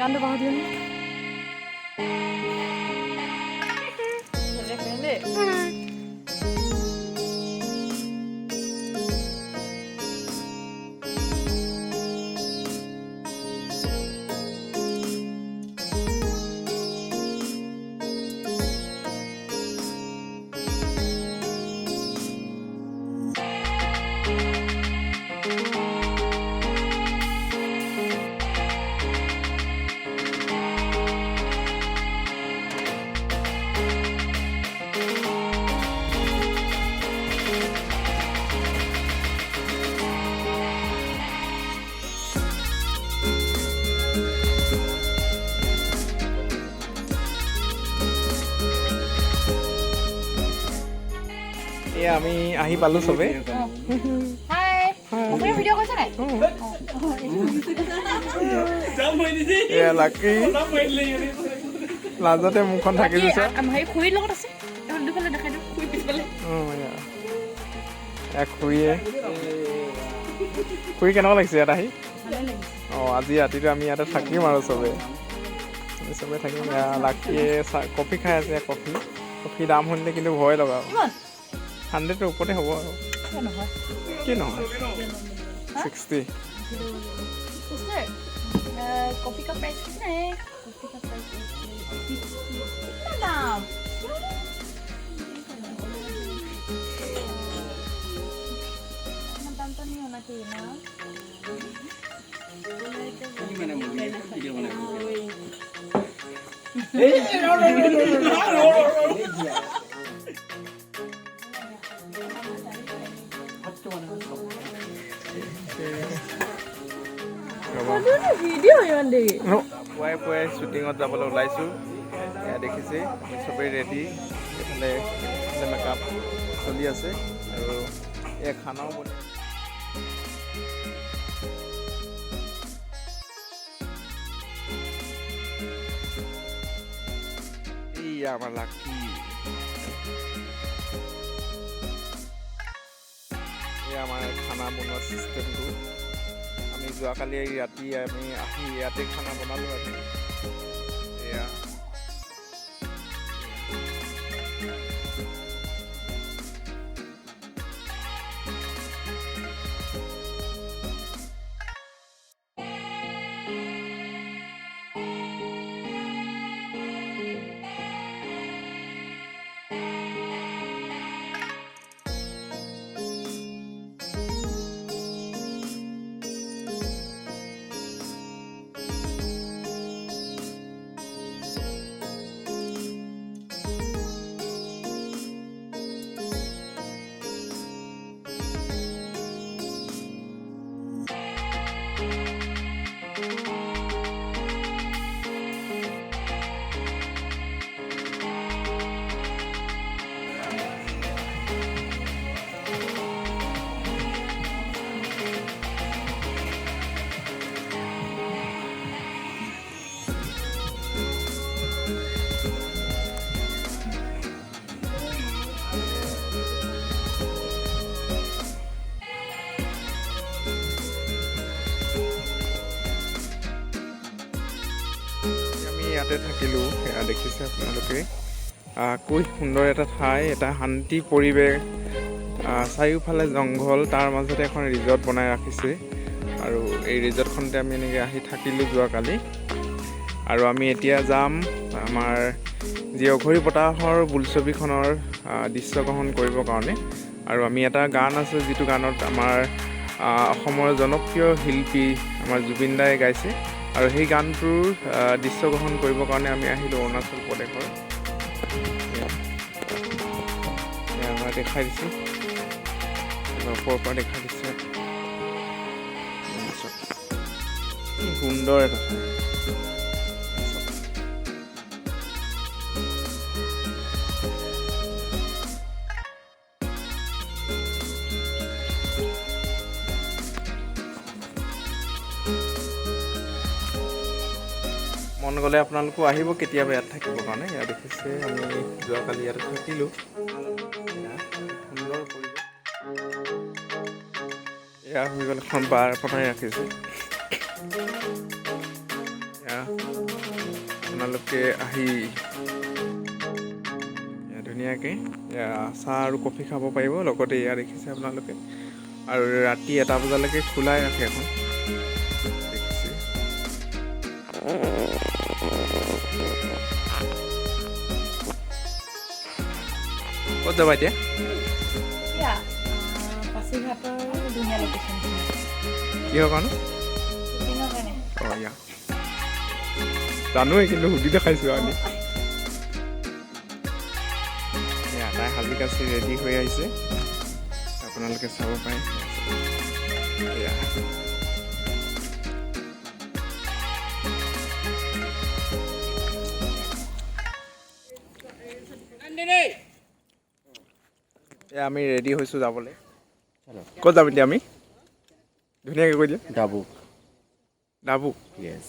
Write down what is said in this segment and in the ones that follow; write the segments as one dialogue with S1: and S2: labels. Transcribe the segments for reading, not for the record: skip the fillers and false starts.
S1: গানটো পাহৰিলোঁ
S2: আমি আহি পালো চবে লাকি লাজতে মুখখন থাকি গৈছে খুৰী কেনেকুৱা লাগিছে ইয়াত আহি আজি ৰাতিটো আমি ইয়াতে থাকিম আৰু চবে থাকিম লাকিয়ে কফি খাই আছে কফি দাম শুনিলে কিন্তু ভয় লগা 100ৰ ওপৰতে হ'ব আৰু কি নহয় 60
S1: कॉफी का प्राइस कितना है कॉफी का प्राइस कितना दाम दाम तो नहीं होना चाहिए ना
S2: পুৱাই শ্বুটিঙত যাবলৈ ওলাইছোঁ এয়া দেখিছে আমি চবেই ৰেডি এইফালে মেকআপ চলি আছে আৰু এয়া খানাও বনাই এয়া আমাৰ লাকি এয়া আমাৰ খানা বনোৱা চিষ্টেমটো আমি যোৱাকালি ৰাতি আমি আহি ইয়াতে খানা বনালোঁ আজি এয়া ইয়াতে থাকিলোঁ এয়া দেখিছে আপোনালোকে খুব সুন্দৰ এটা ঠাই এটা শান্তি পৰিৱেশ চাৰিওফালে জংঘল তাৰ মাজতে এখন ৰিজৰ্ট বনাই ৰাখিছে আৰু এই ৰিজৰ্টখনতে আমি এনেকৈ আহি থাকিলোঁ যোৱাকালি আৰু আমি এতিয়া যাম আমাৰ যি অঘৰী বতাহৰ বোলছবিখনৰ দৃশ্যগ্ৰহণ কৰিবৰ কাৰণে আৰু আমি এটা গান আছে যিটো গানত আমাৰ অসমৰ জনপ্ৰিয় শিল্পী আমাৰ জুবিন দাই গাইছে আৰু সেই গানটোৰ দৃশ্যগ্ৰহণ কৰিবৰ কাৰণে আমি আহিলোঁ অৰুণাচল প্ৰদেশৰ আমাৰ দেখাই দিছোঁ ওপৰৰ পৰা দেখাই দিছে কি সুন্দৰ এটা ঠাই মন গ'লে আপোনালোকো আহিব কেতিয়াবা ইয়াত থাকিবৰ কাৰণে ইয়াত দেখিছে আমি যোৱাকালি ইয়াত থাকিলোঁ সুন্দৰ পৰিৱেশ এয়া হৈ গ'ল এখন বাৰ বনাই ৰাখিছে আপোনালোকে আহি ধুনীয়াকৈ চাহ আৰু কফি খাব পাৰিব। লগতে এয়া দেখিছে আপোনালোকে, আৰু ৰাতি 1 বজালৈকে খোলাই ৰাখে এখন। দেখিছে ক'ত যাবা এতিয়া?
S1: পাছিঘাটৰ ধুনীয়া লোকেশ্যন।
S2: কিহৰ কাৰণে?
S1: শ্বুটিঙৰ কাৰণে।
S2: অঁ ইয়া জানোৱেই, কিন্তু সুধি দেখাইছোঁ আমি। তাই হালধি কাচি ৰেডি হৈ আহিছে, আপোনালোকে চাব পাৰে। আমি ৰেডি হৈছোঁ যাবলৈ। ক'ত যাম এতিয়া আমি? ধুনীয়াকৈ কৈ দিয়া। ডাবু?
S3: য়েছ।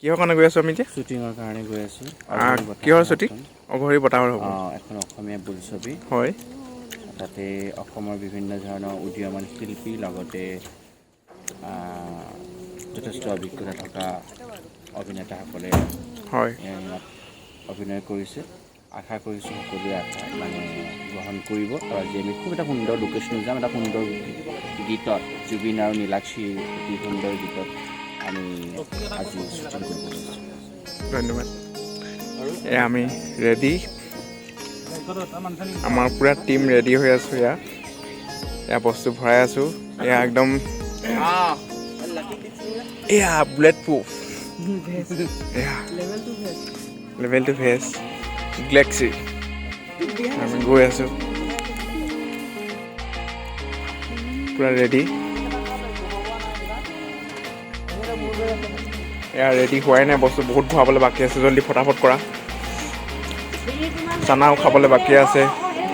S2: কিহৰ কাৰণে গৈ আছোঁ আমি এতিয়া?
S3: শ্বুটিঙৰ কাৰণে গৈ আছোঁ।
S2: কিহৰ শ্বুটিং? অঘৰী বতাহৰ হ'ব।
S3: এখন অসমীয়া বোলছবি।
S2: হয়।
S3: তাতে অসমৰ বিভিন্ন ধৰণৰ উদীয়মান শিল্পী, লগতে যথেষ্ট অভিজ্ঞতা থকা অভিনেতাসকলে
S2: হয়
S3: অভিনয় কৰিছে। আশা কৰিছোঁ সকলোৱে গ্ৰহণ কৰিব। আৰু আজি আমি খুব এটা সুন্দৰ লোকেশ্যনত যাম। এটা সুন্দৰ গীতত, জুবিন আৰু নীলাক্ষীৰ অতি সুন্দৰ গীতত আমি আজি শ্বুটিং কৰিব গৈছোঁ।
S2: ধন্যবাদ। আমি ৰেডি, আমাৰ পূৰা টিম ৰেডি হৈ আছোঁ। এয়া বস্তু ভৰাই আছোঁ। এয়া একদম এয়া বুলেট প্ৰুফ, এয়া লেভেল টু ভেজ গ্লেক্সি। আমি গৈ আছোঁ পূৰা ৰেডি। এয়া ৰেডি হোৱাই নাই, বস্তু বহুত ভৰাবলৈ বাকী আছে। জলদি ফটাফট কৰা। চানাও খাবলৈ বাকী আছে,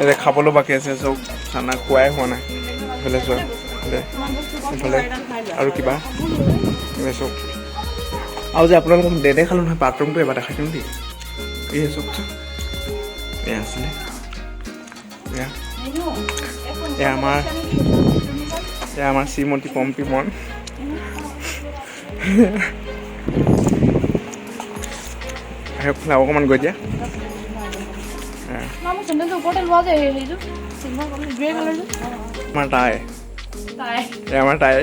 S2: এতিয়া খাবলৈও বাকী আছে। চব চানা খোৱাই হোৱা নাই। এইফালে চোৱা, এইফালে আৰু কিবা চব। আৰু যে আপোনালোকক নেদেখালোঁ নহয়, বাথৰুমটো এবাৰ দেখাই দিওঁ দেই। এই চব এয়া আছিলে, এয়া আমাৰ শ্ৰীমতী পম্পী মন। অকণমান গৈ দিয়া। আমাৰ তাই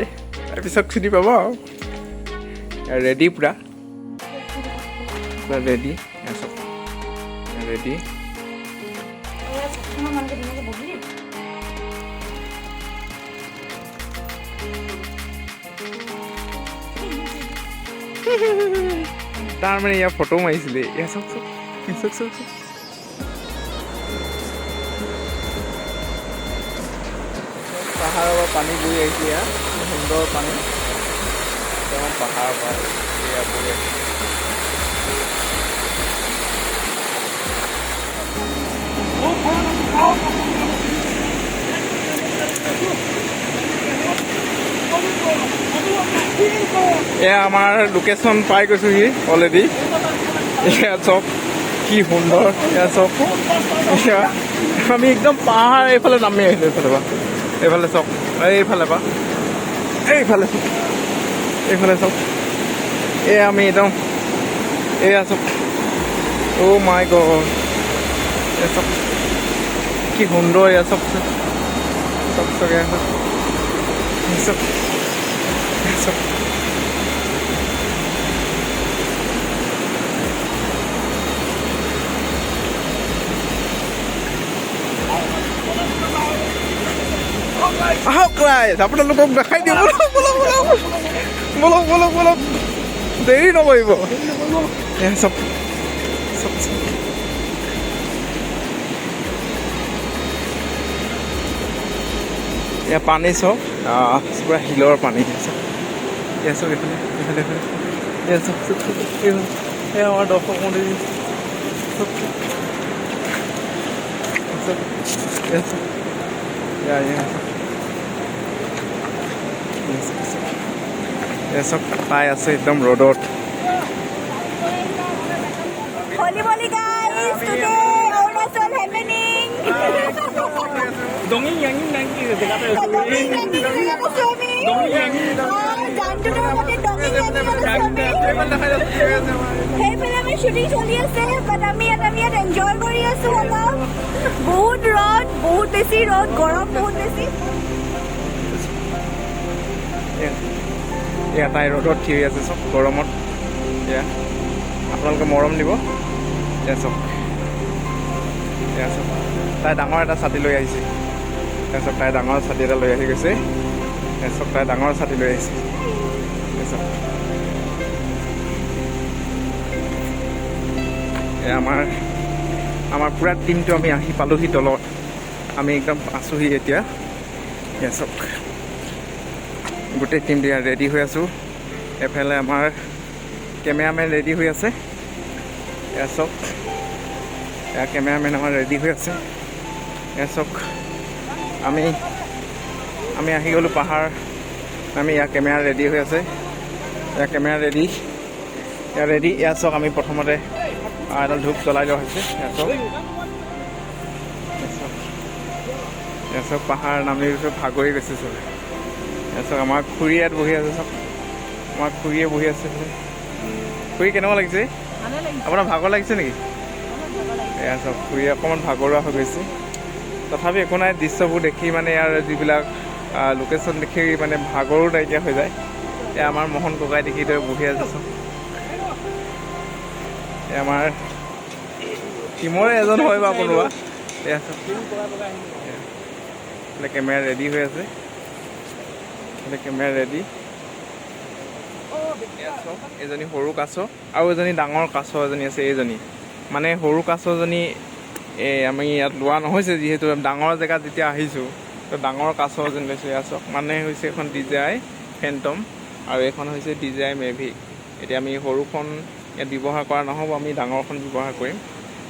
S2: তাৰপিছত চিনি পাব আৰু। ৰেডি পূৰা ৰেডি, চব ৰেডি। তাৰমানে ইয়াৰ ফটো মাৰিছিলে। এয়া চব পাহাৰৰ পৰা পানী বৈ আহিছে। এয়া সুন্দৰ পানী, একদম পাহাৰৰ পৰা এয়া বৈ আহিছে। এয়া আমাৰ লোকেশ্যন পাই গৈছোঁহি অলৰেডি। এয়া চব কি সুন্দৰ, এয়া চব। এয়া আমি একদম পাহাৰ এইফালে নামি আহিলোঁ। এইফালে চব, এইফালে চব। এয়া আমি একদম, এয়া চব। অ' মাই গড, এয়া চব কি সুন্দৰ। এয়া চব আহক ৰাইজ, আপোনালোকক দেখাই দিওঁ। বলক, দেৰি নকৰিব। চব এয়া পানী চব পূৰা শিলৰ পানী। এয়া চব এইফালে এয়া চব এয়া আমাৰ দৰ্শক মন্দিৰ। চব পাই আছে একদম ৰ'দত। দঙি ইয়াঙি নাকি জেগাতে
S1: সেইফালে আমি শ্বুটিং চলি আছে বাট আমি ইয়াত এনজয় কৰি আছো অলপ বহুত ৰ'দ বহুত বেছি ৰ'দ গৰম বহুত বেছি
S2: এয়া তাই ৰ'দত থিয় হৈ আছে চব গৰমত এয়া আপোনালোকে মৰম দিব এয়া চব এয়া চব তাই ডাঙৰ এটা ছাতি লৈ আহিছে এয়া চব তাই ডাঙৰ ছাতি এটা লৈ আহি গৈছে এয়া চব তাই ডাঙৰ ছাতি লৈ আহিছে এয়া চব এয়া আমাৰ পূৰা টিমটো আমি আহি পালোহি তলত আমি একদম আছোহি এতিয়া এয়া চব গোটেই টিমটো ইয়াত ৰেডি হৈ আছোঁ এফালে আমাৰ কেমেৰামেন ৰেডি হৈ আছে এয়া চব এয়া কেমেৰামেন আমাৰ ৰেডি হৈ আছে এয়া চব আমি আহি গ'লোঁ পাহাৰ আমি ইয়াৰ কেমেৰা ৰেডি হৈ আছে এয়া কেমেৰা ৰেডি এয়া চাওক আমি প্ৰথমতে এডাল ধূপ জ্বলাই লোৱা হৈছে এয়া চব পাহাৰ নামি চব ভাগৰি গৈছে চব এয়া চাওক আমাৰ খুৰী ইয়াত বহি আছে চব আমাৰ খুৰীয়ে বহি আছে খুৰী কেনেকুৱা লাগিছে আপোনাৰ ভাগৰ লাগিছে নেকি এয়া চব খুৰী অকণমান ভাগৰুৱা হৈ গৈছে তথাপি একো নাই দৃশ্যবোৰ দেখি মানে ইয়াৰ যিবিলাক লোকেশ্যন দেখি মানে ভাগৰো নাইকিয়া হৈ যায় এয়া আমাৰ মোহন ককাই দেখি দৰে বহি আছে চব আমাৰ টিমৰে এজন হয় বা কোনোবা এয়া চব কেমেৰা ৰেডি হৈ আছে কেমেৰা ৰেডি এজনী সৰু কাছ আৰু এজনী ডাঙৰ কাছ এজনী আছে এইজনী মানে সৰু কাছজনী আমি ইয়াত লোৱা নহৈছে যিহেতু ডাঙৰ জেগাত যেতিয়া আহিছোঁ তো ডাঙৰ কাছ এজনী লৈছোঁ এয়া চাওক মানে হৈছে এখন DJI ফেণ্টম আৰু এইখন হৈছে DJI মেভিক এতিয়া আমি সৰুখন ইয়াত ব্যৱহাৰ কৰা নহ'ব আমি ডাঙৰখন ব্যৱহাৰ কৰিম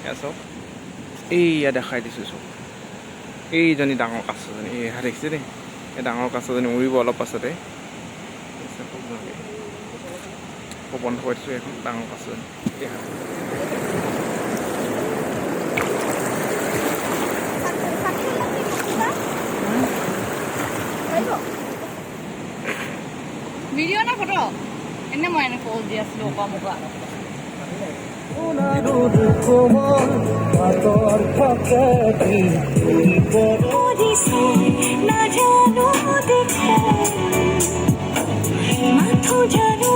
S2: এয়া চাওক এইয়া দেখাই দিছোঁ চব এইজনী ডাঙৰ কাছজনী এয়া দেখিছে দেই এই ডাঙৰ কাছজনী উৰিব অলপ পাছতে বন্ধ কৰি দিছোঁ এখন ডাঙৰ কাছজনী
S1: ভিডিঅ' না ফটো এনে মই এনে প'জ দি আছিলোঁ অকামকা মাথো জানো